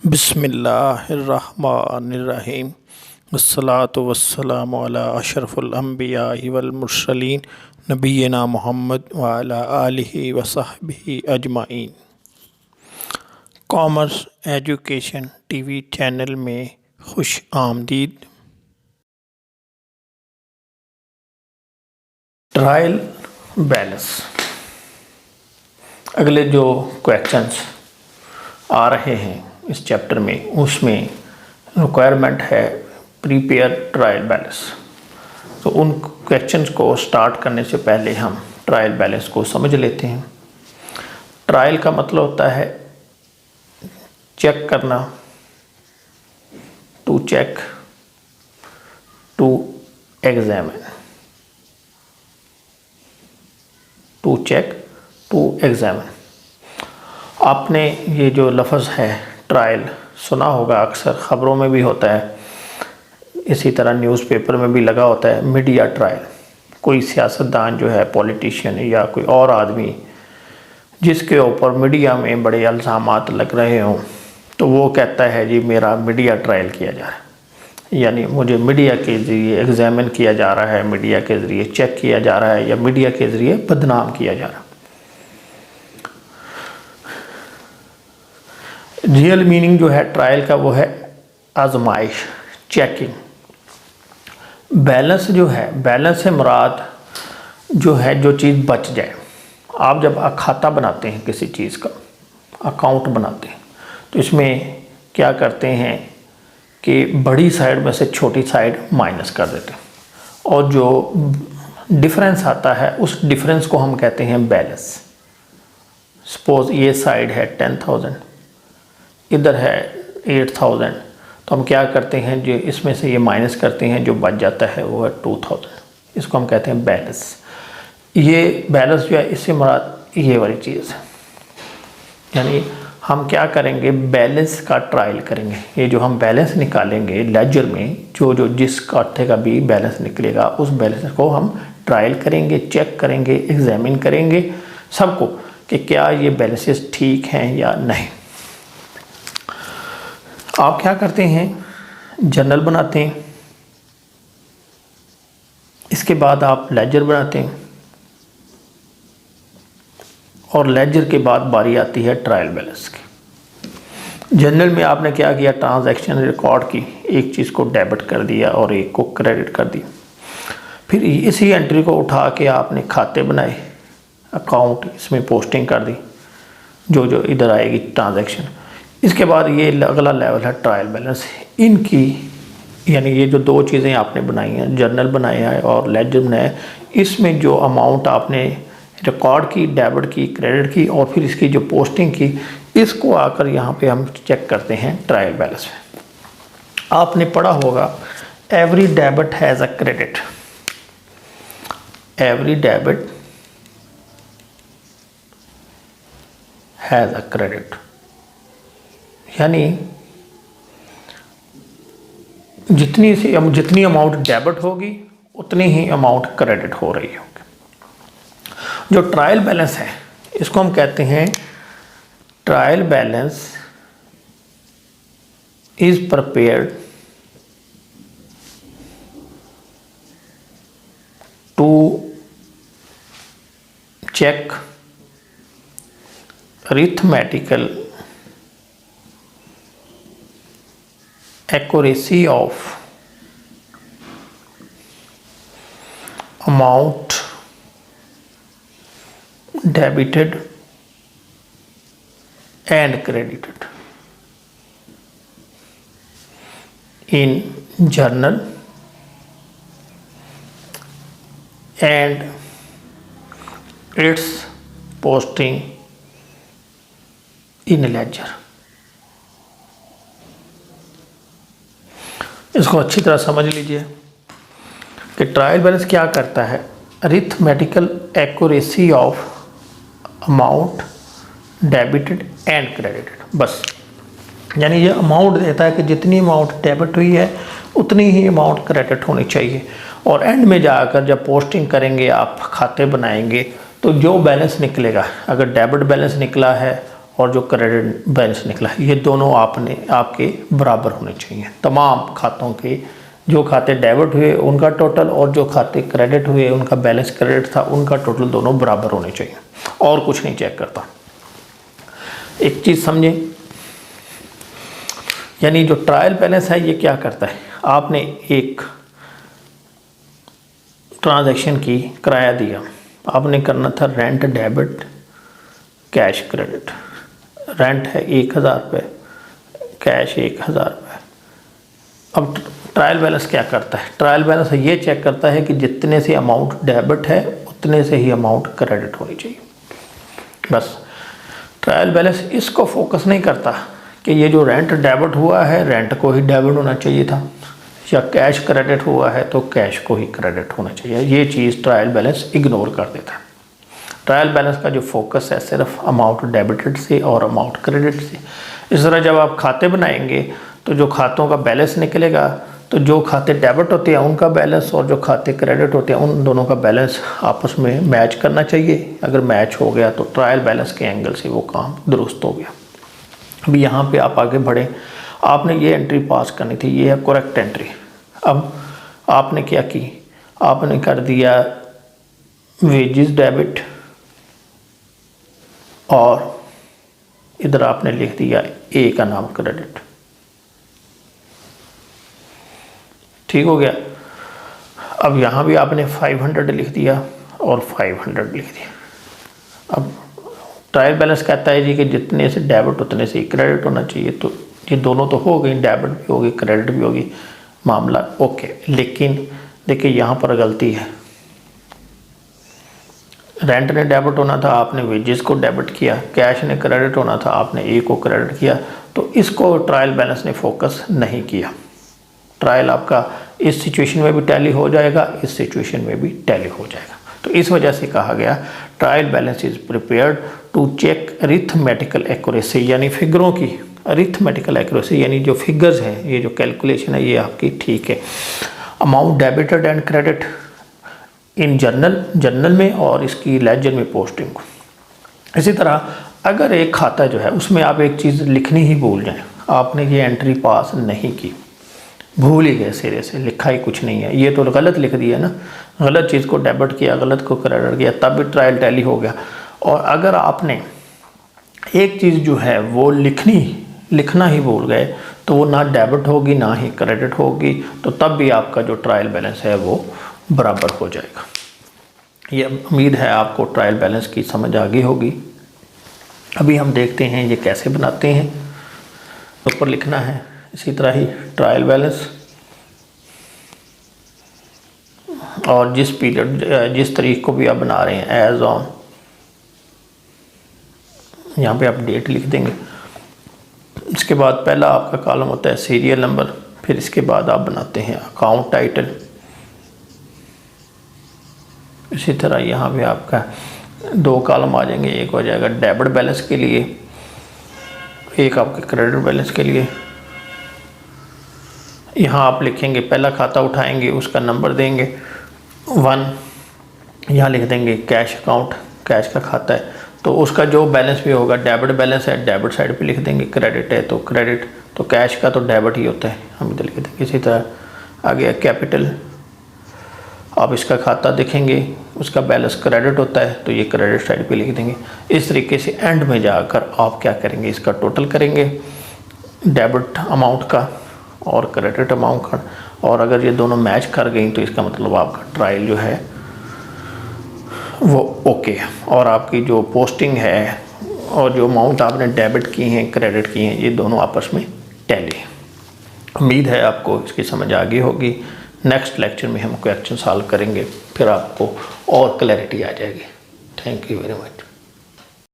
बिस्मिल्लाहिर्रहमानिर्रहीम वस्सलातु वस्सलामु अला अशरफुल अंबियाइ वल मुरसलीन नबीना मुहम्मद व अला आलिहि व सहबिहि अजमाइन। कॉमर्स एजुकेशन टीवी चैनल में खुश आमदीद। ट्रायल बैलेंस, अगले जो क्वेश्चंस आ रहे हैं इस चैप्टर में, उसमें रिक्वायरमेंट है प्रिपेयर ट्रायल बैलेंस। तो उन क्वेश्चंस को स्टार्ट करने से पहले हम ट्रायल बैलेंस को समझ लेते हैं। ट्रायल का मतलब होता है चेक करना, to check, to examine, to check, to examine. आपने ये जो लफ्ज़ है ट्रायल सुना होगा, अक्सर ख़बरों में भी होता है, इसी तरह न्यूज़पेपर में भी लगा होता है मीडिया ट्रायल। कोई सियासतदान जो है, पॉलिटिशियन या कोई और आदमी जिसके ऊपर मीडिया में बड़े इल्ज़ामात लग रहे हों, तो वो कहता है जी मेरा मीडिया ट्रायल किया जा रहा है, यानी मुझे मीडिया के ज़रिए एग्ज़ामिन किया जा रहा है, मीडिया के ज़रिए चेक किया जा रहा है, या मीडिया के ज़रिए बदनाम किया जा रहा है। रियल मीनिंग जो है ट्रायल का वो है आजमाइश, चेकिंग। बैलेंस जो है, बैलेंस से मुराद जो है जो चीज़ बच जाए। आप जब खाता बनाते हैं, किसी चीज़ का अकाउंट बनाते हैं, तो इसमें क्या करते हैं कि बड़ी साइड में से छोटी साइड माइनस कर देते हैं, और जो डिफरेंस आता है उस डिफरेंस को हम कहते हैं बैलेंस। सपोज़ ये साइड है 10,000, इधर है 8,000, तो हम क्या करते हैं, जो इसमें से ये माइनस करते हैं, जो बच जाता है वो है 2,000। इसको हम कहते हैं बैलेंस। ये बैलेंस जो है, इससे मुराद ये वाली चीज़ है। यानी हम क्या करेंगे, बैलेंस का ट्रायल करेंगे। ये जो हम बैलेंस निकालेंगे लेजर में, जो जिस खाते का भी बैलेंस निकलेगा, उस बैलेंस को हम ट्रायल करेंगे, चेक करेंगे, एग्जामिन करेंगे सबको कि क्या ये बैलेंसेस ठीक हैं या नहीं। आप क्या करते हैं, जर्नल बनाते हैं, इसके बाद आप लेजर बनाते हैं, और लेजर के बाद बारी आती है ट्रायल बैलेंस की। जर्नल में आपने क्या किया, ट्रांजैक्शन रिकॉर्ड की, एक चीज़ को डेबिट कर दिया और एक को क्रेडिट कर दिया। फिर इसी एंट्री को उठा के आपने खाते बनाए, अकाउंट, इसमें पोस्टिंग कर दी, जो इधर आएगी ट्रांजैक्शन। इसके बाद ये अगला लेवल है ट्रायल बैलेंस। इनकी यानी ये जो दो चीज़ें आपने बनाई हैं, जर्नल बनाया है और लेजर बनाया है, इसमें जो अमाउंट आपने रिकॉर्ड की, डेबिट की, क्रेडिट की, और फिर इसकी जो पोस्टिंग की, इसको आकर यहाँ पे हम चेक करते हैं ट्रायल बैलेंस में। आपने पढ़ा होगा every debit has a credit, every debit has a credit. यानी जितनी अमाउंट डेबिट होगी उतनी ही अमाउंट क्रेडिट हो रही होगी। जो ट्रायल बैलेंस है, इसको हम कहते हैं trial balance is prepared to check arithmetical accuracy of amount debited and credited in journal and its posting in ledger। इसको अच्छी तरह समझ लीजिए कि ट्रायल बैलेंस क्या करता है, arithmetical accuracy of amount debited and credited. बस, यानी ये अमाउंट देता है कि जितनी अमाउंट डेबिट हुई है उतनी ही अमाउंट क्रेडिट होनी चाहिए, और एंड में जाकर जब पोस्टिंग करेंगे, आप खाते बनाएंगे, तो जो बैलेंस निकलेगा, अगर डेबिट बैलेंस निकला है और जो क्रेडिट बैलेंस निकला ये दोनों आपके बराबर होने चाहिए। तमाम खातों के जो खाते डेबिट हुए उनका टोटल और जो खाते क्रेडिट हुए उनका बैलेंस क्रेडिट था उनका टोटल दोनों बराबर होने चाहिए, और कुछ नहीं चेक करता। एक चीज़ समझें, यानी जो ट्रायल बैलेंस है ये क्या करता है, आपने एक ट्रांजैक्शन की, किराया दिया, आपने करना था rent debit cash credit. Rent है 1000 रुपये, कैश 1000 रुपये। अब ट्रायल बैलेंस क्या करता है, ट्रायल बैलेंस ये चेक करता है कि जितने से अमाउंट डेबिट है उतने से ही अमाउंट क्रेडिट होनी चाहिए। बस ट्रायल बैलेंस इसको फोकस नहीं करता कि ये जो रेंट डेबिट हुआ है रेंट को ही डेबिट होना चाहिए था, या कैश क्रेडिट हुआ है तो कैश को ही क्रेडिट होना चाहिए। ये चीज़ ट्रायल बैलेंस इग्नोर कर देता है। ट्रायल बैलेंस का जो फोकस है सिर्फ अमाउंट डेबिटेड से और अमाउंट क्रेडिट से। इस तरह जब आप खाते बनाएंगे तो जो खातों का बैलेंस निकलेगा, तो जो खाते डेबिट होते हैं उनका बैलेंस और जो खाते क्रेडिट होते हैं उन दोनों का बैलेंस आपस में मैच करना चाहिए। अगर मैच हो गया तो ट्रायल बैलेंस के एंगल से वो काम दुरुस्त हो गया। अभी यहाँ पे आप आगे बढ़ें, आपने ये एंट्री पास करनी थी, ये है करेक्ट एंट्री। अब आपने क्या की, आपने कर दिया वेजेस डेबिट और इधर आपने लिख दिया ए का नाम क्रेडिट। ठीक हो गया। अब यहाँ भी आपने 500 लिख दिया और 500 लिख दिया। अब ट्रायल बैलेंस कहता है जी कि जितने से डेबिट उतने से क्रेडिट होना चाहिए, तो ये दोनों तो हो गई, डेबिट भी होगी क्रेडिट भी होगी, मामला ओके। लेकिन देखिए यहाँ पर गलती है, रेंट ने डेबिट होना था आपने वेजेस को डेबिट किया, कैश ने क्रेडिट होना था आपने ए को क्रेडिट किया, तो इसको ट्रायल बैलेंस ने फोकस नहीं किया। ट्रायल आपका इस सिचुएशन में भी टैली हो जाएगा, इस सिचुएशन में भी टैली हो जाएगा। तो इस वजह से कहा गया trial balance is prepared to check arithmetical accuracy, यानी फिगरों की अरिथमेटिकल एक्यूरेसी, यानी जो फिगर्स हैं, ये जो कैलकुलेशन है ये आपकी ठीक है। Amount debited and credit in journal में और इसकी लेजर में पोस्टिंग। इसी तरह अगर एक खाता जो है उसमें आप एक चीज़ लिखनी ही भूल जाएं, आपने ये एंट्री पास नहीं की, भूल ही गए सिरे से, लिखा ही कुछ नहीं है, ये तो गलत लिख दिया ना, गलत चीज़ को डेबिट किया, गलत को क्रेडिट किया, तब भी ट्रायल टैली हो गया। और अगर आपने एक चीज़ जो है वो लिखना ही भूल गए, तो वो ना डेबिट होगी ना ही क्रेडिट होगी, तो तब भी आपका जो ट्रायल बैलेंस है वो बराबर हो जाएगा। ये उम्मीद है आपको ट्रायल बैलेंस की समझ आ गई होगी। अभी हम देखते हैं ये कैसे बनाते हैं। ऊपर लिखना है इसी तरह ही ट्रायल बैलेंस, और जिस पीरियड जिस तारीख को भी आप बना रहे हैं एज ऑन, यहाँ पे आप डेट लिख देंगे। इसके बाद पहला आपका कॉलम होता है सीरियल नंबर, फिर इसके बाद आप बनाते हैं अकाउंट टाइटल। इसी तरह यहाँ पे आपका 2 कॉलम आ जाएंगे, एक हो जाएगा डेबिट बैलेंस के लिए, एक आपके क्रेडिट बैलेंस के लिए। यहाँ आप लिखेंगे पहला खाता उठाएंगे उसका नंबर देंगे 1, यहाँ लिख देंगे कैश अकाउंट, कैश का खाता है तो उसका जो बैलेंस भी होगा, डेबिट बैलेंस है डेबिट साइड पे लिख देंगे, क्रेडिट है तो क्रेडिट, तो कैश का तो डेबिट ही होता है, हम इधर लिख देंगे। इसी तरह आ गया कैपिटल, आप इसका खाता देखेंगे उसका बैलेंस क्रेडिट होता है तो ये क्रेडिट साइड पे लिख देंगे। इस तरीके से एंड में जाकर आप क्या करेंगे, इसका टोटल करेंगे डेबिट अमाउंट का और क्रेडिट अमाउंट का, और अगर ये दोनों मैच कर गई तो इसका मतलब आपका ट्रायल जो है वो ओके है, और आपकी जो पोस्टिंग है और जो अमाउंट आपने डेबिट की हैं क्रेडिट की हैं ये दोनों आपस में टैली है। उम्मीद है आपको इसकी समझ आ गई होगी। नेक्स्ट लेक्चर में हम क्वेश्चन सॉल्व करेंगे, फिर आपको और क्लैरिटी आ जाएगी। Thank you very much.